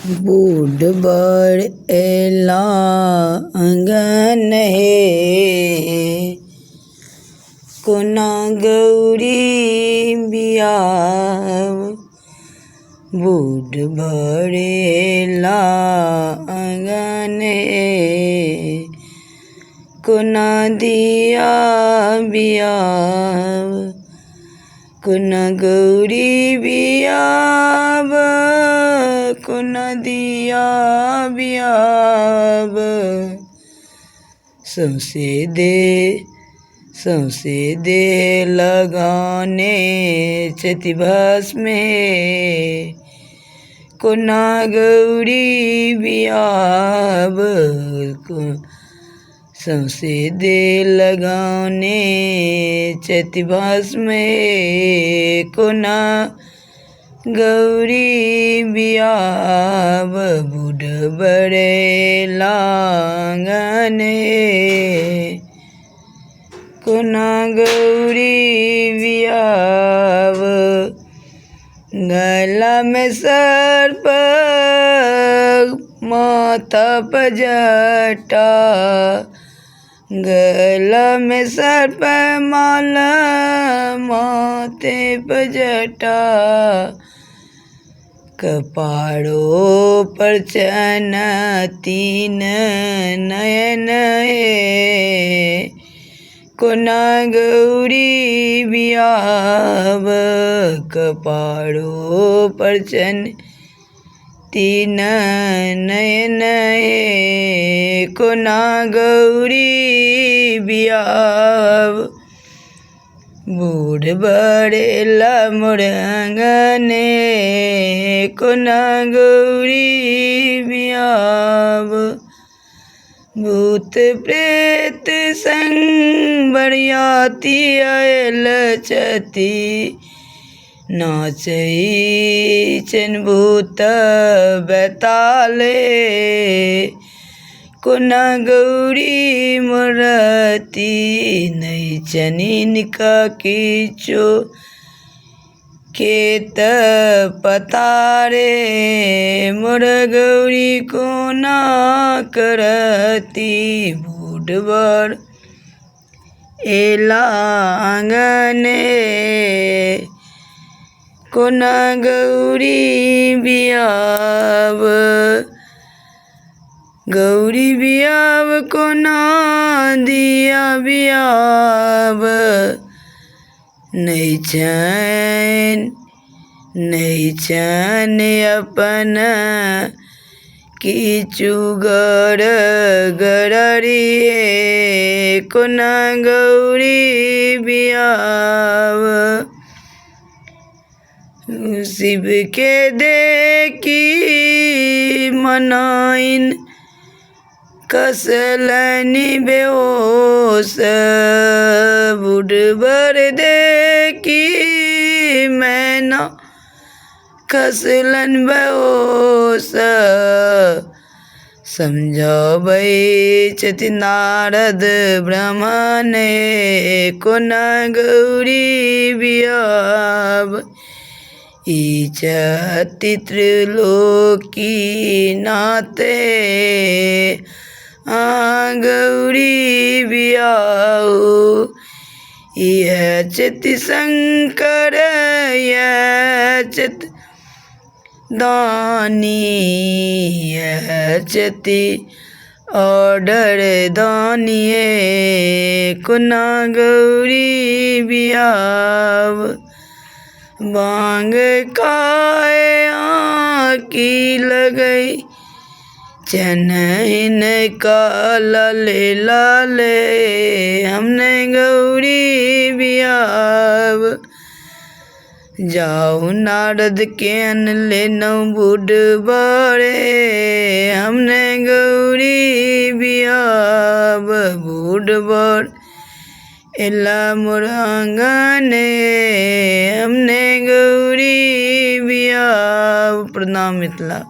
बूढ़ बड़ एला आंगन हे कोना गौरी बियाव। बूढ़ बड़ एला आंगन हे कोना दिया बियाव। कोना गौरी बियाव कोना दिया बियाव। सौंसे दे लगाने चति भस्म कोना गौरी बियाव। सौंसे दे लगाने चति भस्म कोना गौरी बियाव। बूढ़ बड़ एला आंगन कोना गौरी बियाव। गला में सर्प माथा पर जटा। गला में सर्प माला माथे पर जटा। कपाड़ों पर चन तीन नयन हे कोना गौरी बियाव। कपाड़ों पर चन तीन नयन हे कोना गौरी बियाव। बूढ़ बड़ एला मोर आंगन कोना गौरी बियाव। भूत प्रेत संग बरियाती आयल चति नाचई चन भूत बैताले कोना गौरी मोरती। नहीं चनिन का कीचो खेत पतारे मोर गौरी कोना करती। बूढ़ बड़ एला आंगन कोना गौरी बियाव। गौरी बियाव कोना दिया बियाव। नहीं चैन अपन कीचु गड़ गड़री कोना गौरी बियाव। शिव के देखी मनाइन कसलनि बेहोश। बूढ़ बड़ देखी मैना कसलन बेहोश। समझाबै चति नारद ब्राह्मण कोना गौरी बियाव। चति त्रिलोकी नाते गौरी बियाव। यह चति शंकर यह चति दानी यह चति ऑर्डर दानिये कोना गौरी बियाव। बांग खाए आँखी लगई चनहिन का लाले लाले हमने गौरी बियाव। जाऊ नारद के अन लेनौ बूढ़ बड़े हमने गौरी बियाव। बूढ़ बड़ एला मोर आंगन हमने गौरी बियाव। प्रणाम मिथिला।